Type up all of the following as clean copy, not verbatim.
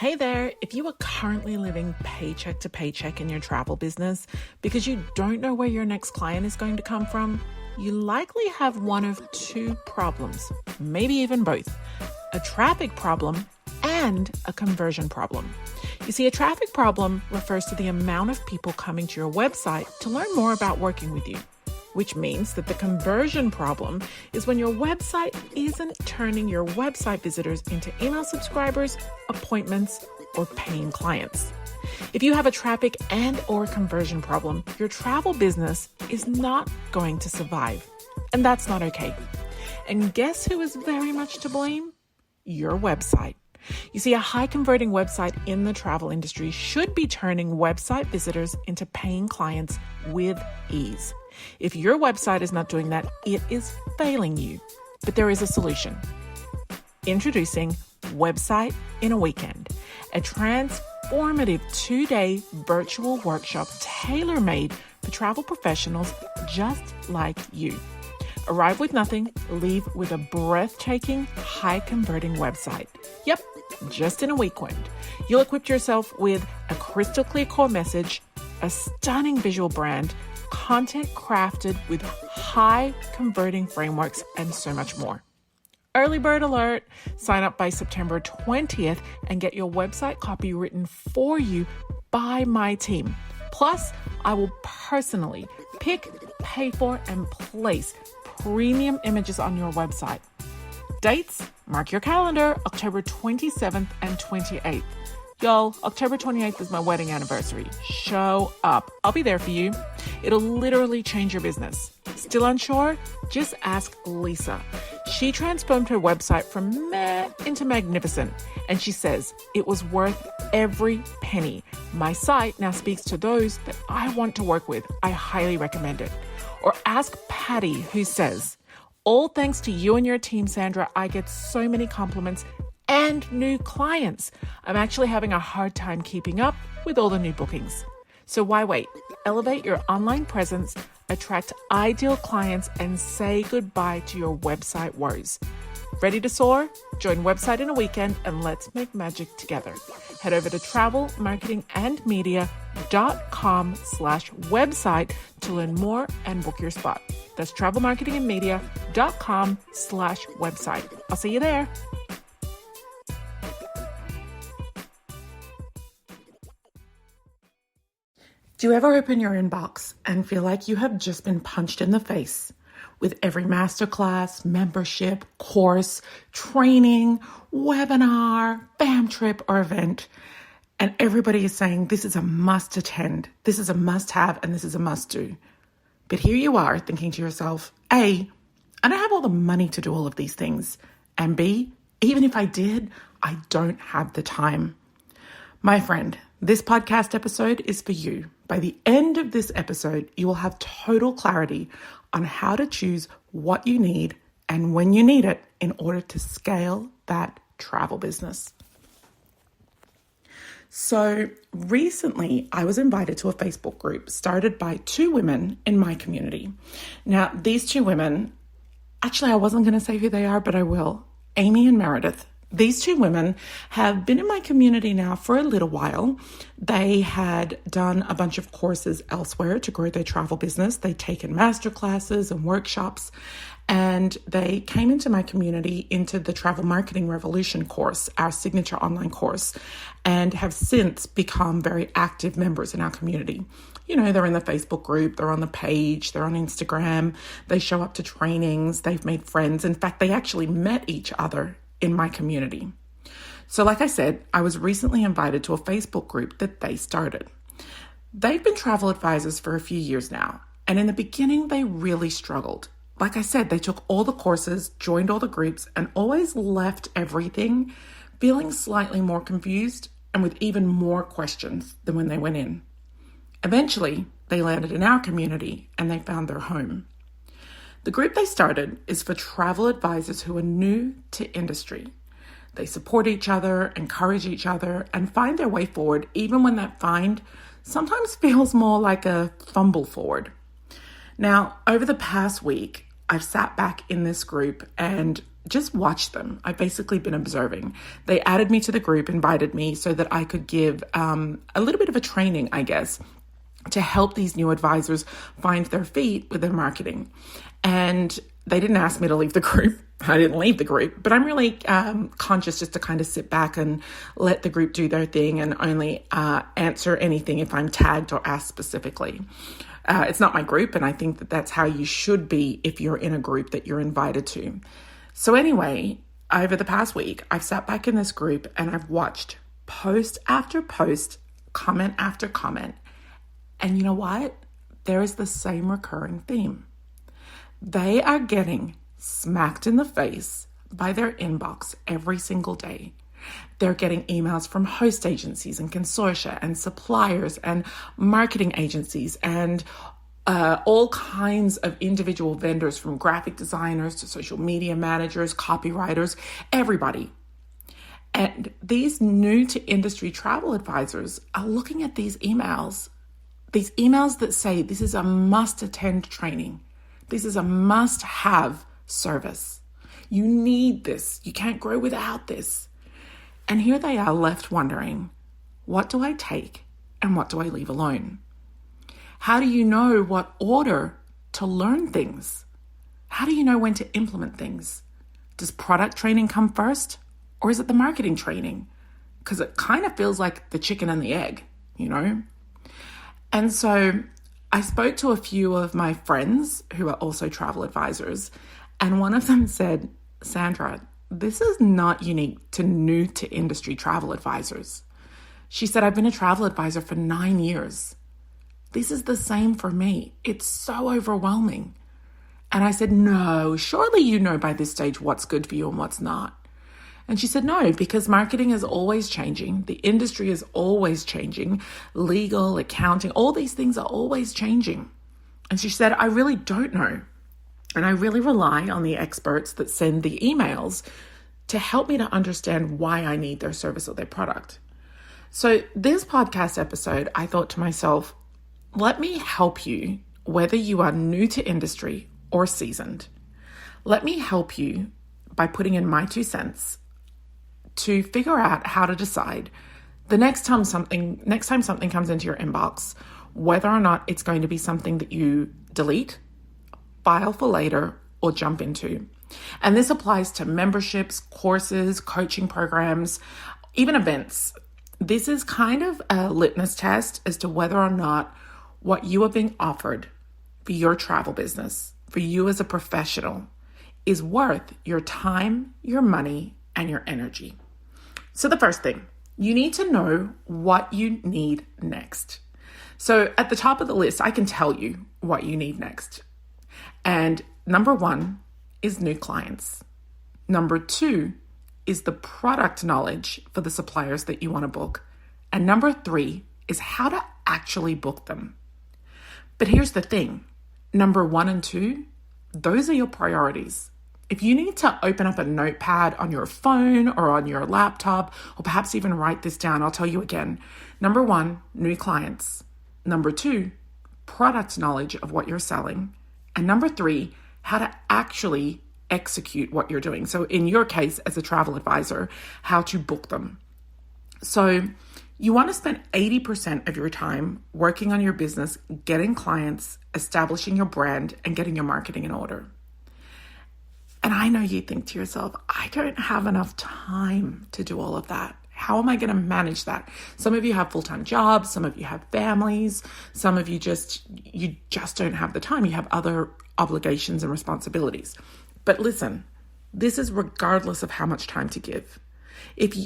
Hey there, if you are currently living paycheck to paycheck in your travel business because you don't know where your next client is going to come from, you likely have one of two problems, maybe even both, a traffic problem and a conversion problem. You see, a traffic problem refers to the amount of people coming to your website to learn more about working with you, which means that the conversion problem is when your website isn't turning your website visitors into email subscribers, appointments, or paying clients. If you have a traffic and or conversion problem, your travel business is not going to survive. And that's not okay. And guess who is very much to blame? Your website. You see, a high converting website in the travel industry should be turning website visitors into paying clients with ease. If your website is not doing that, it is failing you. But there is a solution. Introducing Website in a Weekend, a transformative 2-day virtual workshop tailor-made for travel professionals just like you. Arrive with nothing, leave with a breathtaking, high-converting website. Yep, just in a weekend. You'll equip yourself with a crystal clear core message, a stunning visual brand, content crafted with high converting frameworks, and so much more. Early bird alert! Sign up by September 20th and get your website copy written for you by my team. Plus, I will personally pick, pay for, and place premium images on your website. Dates? Mark your calendar, October 27th and 28th. Y'all, October 28th is my wedding anniversary. Show up. I'll be there for you. It'll literally change your business. Still unsure? Just ask Lisa. She transformed her website from meh into magnificent. And she says, it was worth every penny. My site now speaks to those that I want to work with. I highly recommend it. Or ask Patty, who says, all thanks to you and your team, Sandra, I get so many compliments and new clients. I'm actually having a hard time keeping up with all the new bookings. So why wait? Elevate your online presence, attract ideal clients, and say goodbye to your website woes. Ready to soar? Join Website in a Weekend and let's make magic together. Head over to travelmarketingandmedia.com/website to learn more and book your spot. That's travelmarketingandmedia.com/website. I'll see you there. Do you ever open your inbox and feel like you have just been punched in the face with every masterclass, membership, course, training, webinar, fam trip, or event, and everybody is saying this is a must attend, this is a must have, and this is a must do? But here you are thinking to yourself, A, I don't have all the money to do all of these things, and B, even if I did, I don't have the time. My friend, this podcast episode is for you. By the end of this episode, you will have total clarity on how to choose what you need and when you need it in order to scale that travel business. So recently, I was invited to a Facebook group started by two women in my community. Now, these two women, actually, I wasn't going to say who they are, but I will. Amy and Meredith. These two women have been in my community now for a little while. They had done a bunch of courses elsewhere to grow their travel business. They'd taken masterclasses and workshops, and they came into my community into the Travel Marketing Revolution course, our signature online course, and have since become very active members in our community. You know, they're in the Facebook group, they're on the page, they're on Instagram, they show up to trainings, they've made friends. In fact, they actually met each other in my community. So like I said, I was recently invited to a Facebook group that they started. They've been travel advisors for a few years now, and in the beginning, they really struggled. Like I said, they took all the courses, joined all the groups, and always left everything feeling slightly more confused and with even more questions than when they went in. Eventually, they landed in our community and they found their home. The group they started is for travel advisors who are new to industry. They support each other, encourage each other, and find their way forward, even when that find sometimes feels more like a fumble forward. Now, over the past week, I've sat back in this group and just watched them. I've basically been observing. They added me to the group, invited me so that I could give a little bit of a training, I guess, to help these new advisors find their feet with their marketing. And they didn't ask me to leave the group. I didn't leave the group, but I'm really conscious just to kind of sit back and let the group do their thing and only answer anything if I'm tagged or asked specifically. It's not my group, and I think that that's how you should be if you're in a group that you're invited to. So anyway, over the past week, I've sat back in this group and I've watched post after post, comment after comment. And you know what? There is the same recurring theme. They are getting smacked in the face by their inbox every single day. They're getting emails from host agencies and consortia and suppliers and marketing agencies and all kinds of individual vendors, from graphic designers to social media managers, copywriters, everybody. And these new to industry travel advisors are looking at these emails that say this is a must attend training. This is a must have service. You need this. You can't grow without this. And here they are left wondering, what do I take and what do I leave alone? How do you know what order to learn things? How do you know when to implement things? Does product training come first, or is it the marketing training? Because it kind of feels like the chicken and the egg, you know? And so I spoke to a few of my friends who are also travel advisors, and one of them said, Sandra, this is not unique to new to industry travel advisors. She said, I've been a travel advisor for 9 years. This is the same for me. It's so overwhelming. And I said, no, surely you know by this stage what's good for you and what's not. And she said, no, because marketing is always changing. The industry is always changing. Legal, accounting, all these things are always changing. And she said, I really don't know. And I really rely on the experts that send the emails to help me to understand why I need their service or their product. So this podcast episode, I thought to myself, let me help you, whether you are new to industry or seasoned. Let me help you by putting in my 2 cents to figure out how to decide the next time something comes into your inbox, whether or not it's going to be something that you delete, file for later, or jump into. And this applies to memberships, courses, coaching programs, even events. This is kind of a litmus test as to whether or not what you are being offered for your travel business, for you as a professional, is worth your time, your money, and your energy. So the first thing, you need to know what you need next. So at the top of the list, I can tell you what you need next. And number 1 is new clients. Number 2 is the product knowledge for the suppliers that you want to book. And number 3 is how to actually book them. But here's the thing, number 1 and 2, those are your priorities. If you need to open up a notepad on your phone or on your laptop, or perhaps even write this down, I'll tell you again. Number 1, new clients. Number 2, product knowledge of what you're selling. And number 3, how to actually execute what you're doing. So in your case, as a travel advisor, how to book them. So you want to spend 80% of your time working on your business, getting clients, establishing your brand, and getting your marketing in order. And I know you think to yourself, I don't have enough time to do all of that. How am I going to manage that? Some of you have full-time jobs. Some of you have families. Some of you just don't have the time. You have other obligations and responsibilities. But listen, this is regardless of how much time to give.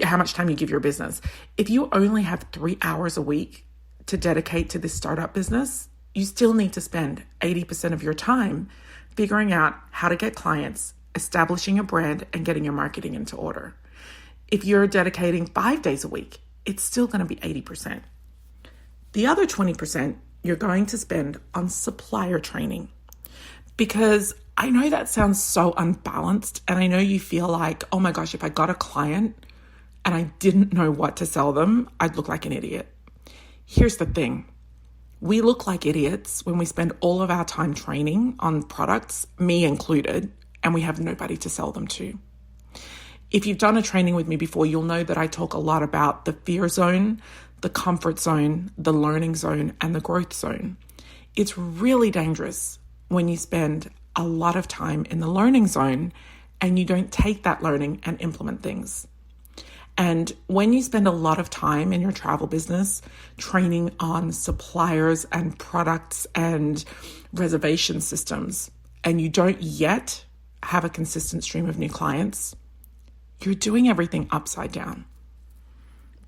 How much time you give your business. If you only have 3 hours a week to dedicate to this startup business, you still need to spend 80% of your time figuring out how to get clients, establishing a brand, and getting your marketing into order. If you're dedicating 5 days a week, it's still going to be 80%. The other 20% you're going to spend on supplier training. Because I know that sounds so unbalanced, and I know you feel like, oh my gosh, if I got a client and I didn't know what to sell them, I'd look like an idiot. Here's the thing. We look like idiots when we spend all of our time training on products, me included, and we have nobody to sell them to. If you've done a training with me before, you'll know that I talk a lot about the fear zone, the comfort zone, the learning zone, and the growth zone. It's really dangerous when you spend a lot of time in the learning zone and you don't take that learning and implement things. And when you spend a lot of time in your travel business training on suppliers and products and reservation systems, and you don't yet have a consistent stream of new clients, you're doing everything upside down.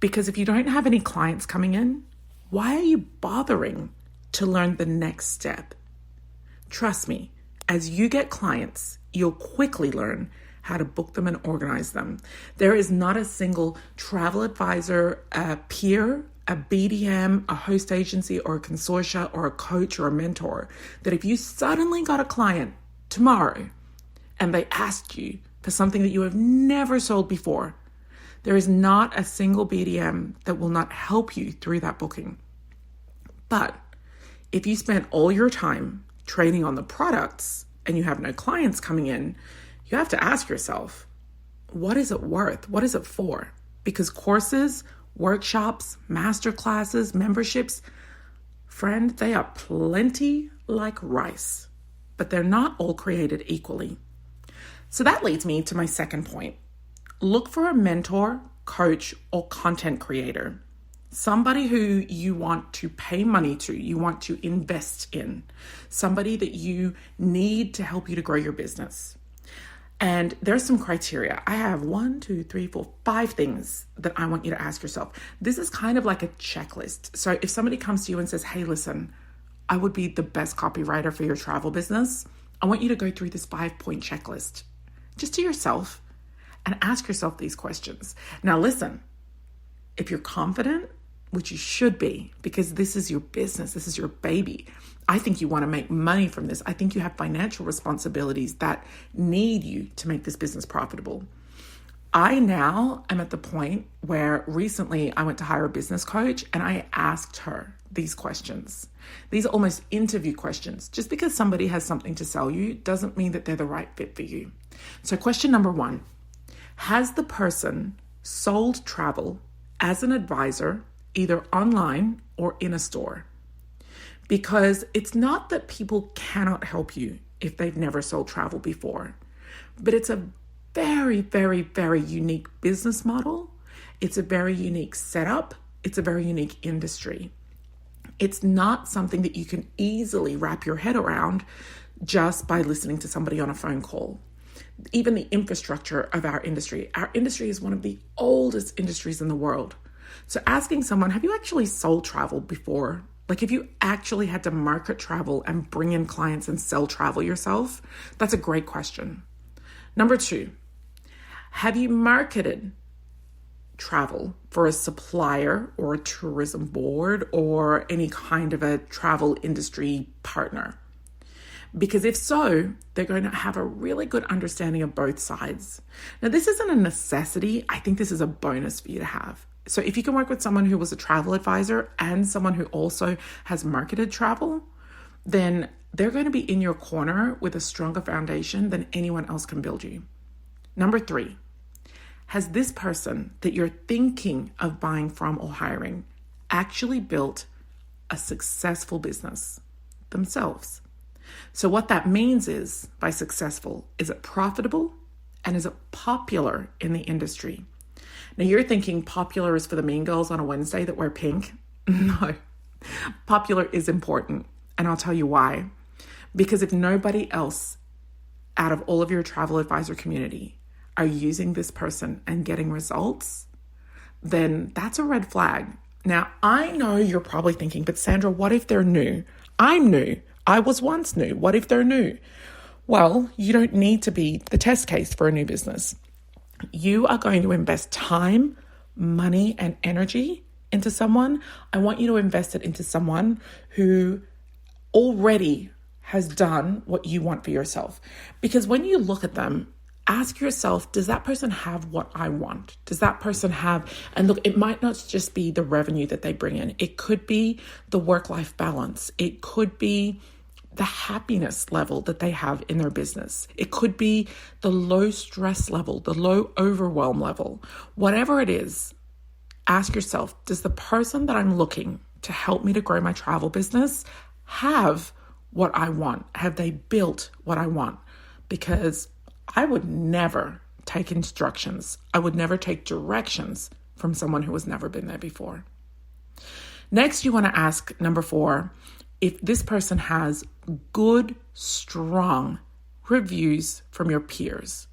Because if you don't have any clients coming in, why are you bothering to learn the next step? Trust me, as you get clients, you'll quickly learn how to book them and organize them. There is not a single travel advisor, a peer, a BDM, a host agency, or a consortia, or a coach, or a mentor that if you suddenly got a client tomorrow and they asked you for something that you have never sold before, there is not a single BDM that will not help you through that booking. But if you spend all your time training on the products and you have no clients coming in, you have to ask yourself, what is it worth? What is it for? Because courses, workshops, masterclasses, memberships, friend, they are plenty like rice, but they're not all created equally. So that leads me to my second point. Look for a mentor, coach, or content creator. Somebody who you want to pay money to, you want to invest in. Somebody that you need to help you to grow your business. And there's some criteria. I have 5 things that I want you to ask yourself. This is kind of like a checklist. So if somebody comes to you and says, hey, listen, I would be the best copywriter for your travel business, I want you to go through this 5-point checklist just to yourself and ask yourself these questions. Now, listen, if you're confident, which you should be, because this is your business, this is your baby. I think you want to make money from this. I think you have financial responsibilities that need you to make this business profitable. I now am at the point where recently I went to hire a business coach and I asked her these questions. These are almost interview questions. Just because somebody has something to sell you doesn't mean that they're the right fit for you. So question number 1, has the person sold travel as an advisor, either online or in a store? Because it's not that people cannot help you if they've never sold travel before, but it's a very, very, very unique business model. It's a very unique setup. It's a very unique industry. It's not something that you can easily wrap your head around just by listening to somebody on a phone call. Even the infrastructure of our industry is one of the oldest industries in the world. So asking someone, have you actually sold travel before? Like if you actually had to market travel and bring in clients and sell travel yourself, that's a great question. Number 2, have you marketed travel for a supplier or a tourism board or any kind of a travel industry partner? Because if so, they're going to have a really good understanding of both sides. Now, this isn't a necessity. I think this is a bonus for you to have. So if you can work with someone who was a travel advisor and someone who also has marketed travel, then they're going to be in your corner with a stronger foundation than anyone else can build you. Number 3, has this person that you're thinking of buying from or hiring actually built a successful business themselves? So what that means is, by successful, is it profitable and is it popular in the industry? Now you're thinking popular is for the mean girls on a Wednesday that wear pink. No, popular is important. And I'll tell you why. Because if nobody else out of all of your travel advisor community are using this person and getting results, then that's a red flag. Now, I know you're probably thinking, but Sandra, what if they're new? I'm new. I was once new. What if they're new? Well, you don't need to be the test case for a new business. You are going to invest time, money, and energy into someone. I want you to invest it into someone who already has done what you want for yourself. Because when you look at them, ask yourself, does that person have what I want? Does that person have, and look, it might not just be the revenue that they bring in. It could be the work-life balance. It could be the happiness level that they have in their business. It could be the low stress level, the low overwhelm level. Whatever it is, ask yourself, does the person that I'm looking to help me to grow my travel business have what I want? Have they built what I want? Because I would never take instructions. I would never take directions from someone who has never been there before. Next, you want to ask, number 4, if this person has good, strong reviews from your peers.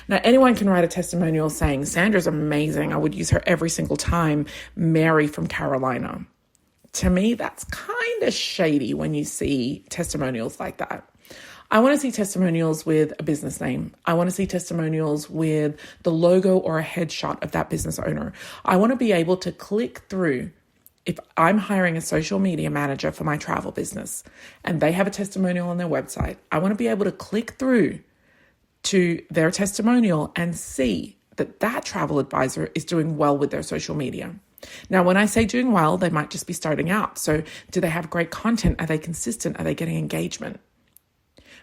Now, anyone can write a testimonial saying, Sandra's amazing. I would use her every single time. Mary from Carolina. To me, that's kind of shady when you see testimonials like that. I want to see testimonials with a business name. I want to see testimonials with the logo or a headshot of that business owner. I want to be able to click through. If I'm hiring a social media manager for my travel business and they have a testimonial on their website, I want to be able to click through to their testimonial and see that that travel advisor is doing well with their social media. Now, when I say doing well, they might just be starting out. So do they have great content? Are they consistent? Are they getting engagement?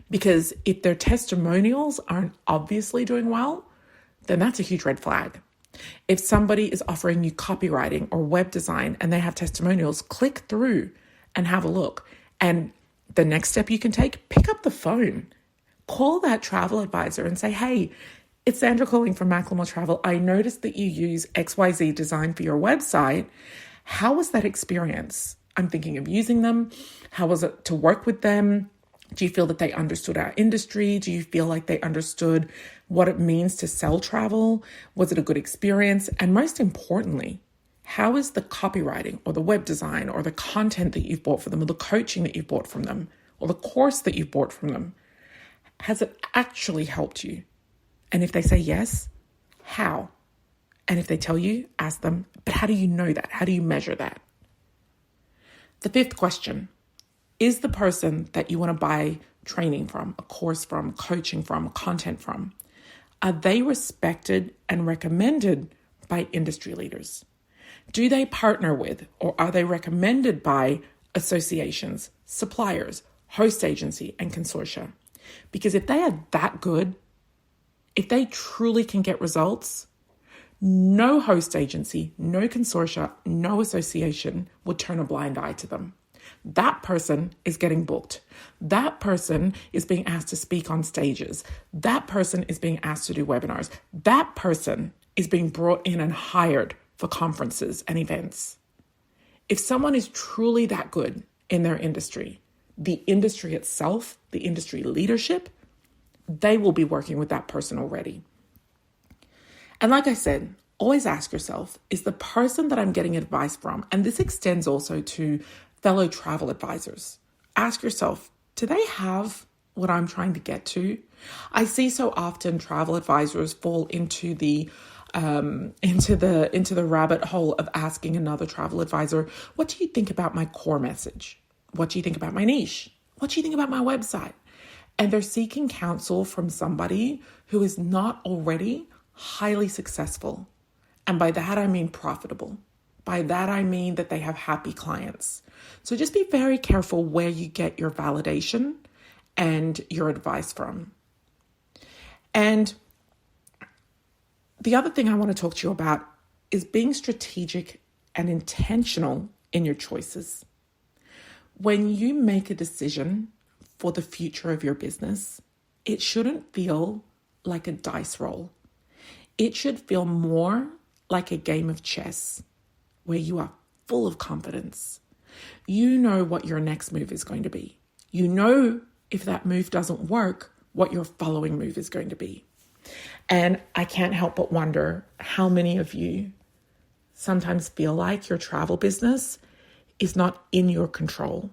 Because if their testimonials aren't obviously doing well, then that's a huge red flag. If somebody is offering you copywriting or web design and they have testimonials, click through and have a look. And the next step you can take, pick up the phone, call that travel advisor and say, hey, it's Sandra calling from Macklemore Travel. I noticed that you use XYZ design for your website. How was that experience? I'm thinking of using them. How was it to work with them? Do you feel that they understood our industry? Do you feel like they understood what it means to sell travel? Was it a good experience? And most importantly, how is the copywriting or the web design or the content that you've bought for them or the coaching that you've bought from them or the course that you've bought from them? Has it actually helped you? And if they say yes, how? And if they tell you, ask them, but how do you know that? How do you measure that? The 5th question. Is the person that you want to buy training from, a course from, coaching from, content from, are they respected and recommended by industry leaders? Do they partner with or are they recommended by associations, suppliers, host agency, and consortia? Because if they are that good, if they truly can get results, no host agency, no consortia, no association would turn a blind eye to them. That person is getting booked. That person is being asked to speak on stages. That person is being asked to do webinars. That person is being brought in and hired for conferences and events. If someone is truly that good in their industry, the industry itself, the industry leadership, they will be working with that person already. And like I said, always ask yourself, is the person that I'm getting advice from, and this extends also to fellow travel advisors, ask yourself, do they have what I'm trying to get to? I see so often travel advisors fall into the rabbit hole of asking another travel advisor, what do you think about my core message? What do you think about my niche? What do you think about my website? And they're seeking counsel from somebody who is not already highly successful. And by that, I mean profitable. By that, I mean that they have happy clients. So just be very careful where you get your validation and your advice from. And the other thing I want to talk to you about is being strategic and intentional in your choices. When you make a decision for the future of your business, it shouldn't feel like a dice roll. It should feel more like a game of chess where you are full of confidence. You know what your next move is going to be. You know if that move doesn't work, what your following move is going to be. And I can't help but wonder how many of you sometimes feel like your travel business is not in your control,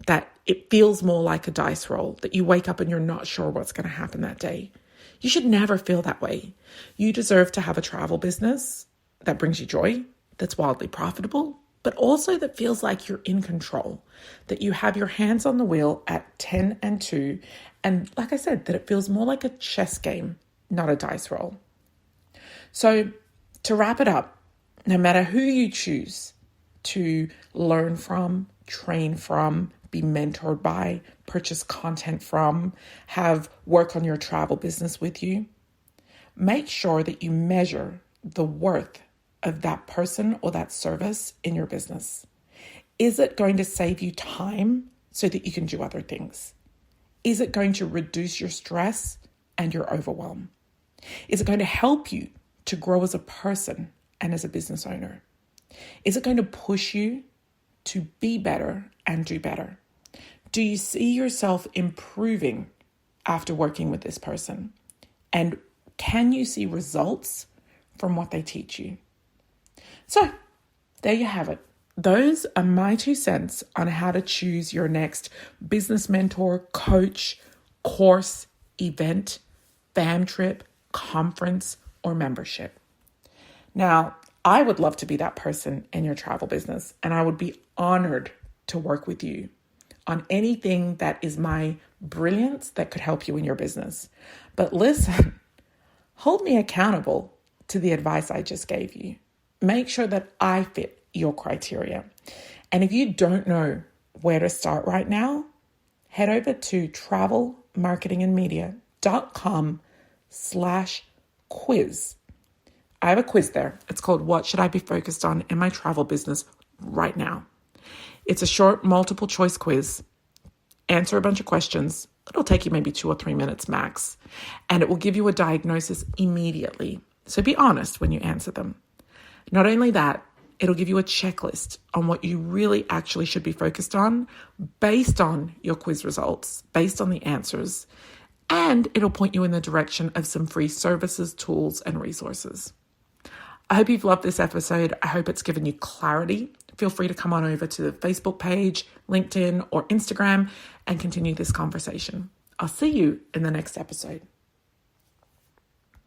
that it feels more like a dice roll, that you wake up and you're not sure what's going to happen that day. You should never feel that way. You deserve to have a travel business that brings you joy, that's wildly profitable, but also that feels like you're in control, that you have your hands on the wheel at 10 and 2. And like I said, that it feels more like a chess game, not a dice roll. So to wrap it up, no matter who you choose to learn from, train from, be mentored by, purchase content from, have work on your travel business with you, make sure that you measure the worth of that person or that service in your business. Is it going to save you time so that you can do other things? Is it going to reduce your stress and your overwhelm? Is it going to help you to grow as a person and as a business owner? Is it going to push you to be better and do better? Do you see yourself improving after working with this person? And can you see results from what they teach you? So there you have it. Those are my 2 cents on how to choose your next business mentor, coach, course, event, fam trip, conference, or membership. Now, I would love to be that person in your travel business, and I would be honored to work with you on anything that is my brilliance that could help you in your business. But listen, hold me accountable to the advice I just gave you. Make sure that I fit your criteria. And if you don't know where to start right now, head over to travelmarketingandmedia.com/quiz. I have a quiz there. It's called What Should I Be Focused On in My Travel Business Right Now? It's a short multiple choice quiz. Answer a bunch of questions. It'll take you maybe 2 or 3 minutes max, and it will give you a diagnosis immediately. So be honest when you answer them. Not only that, it'll give you a checklist on what you really actually should be focused on based on your quiz results, based on the answers, and it'll point you in the direction of some free services, tools, and resources. I hope you've loved this episode. I hope it's given you clarity. Feel free to come on over to the Facebook page, LinkedIn, or Instagram and continue this conversation. I'll see you in the next episode.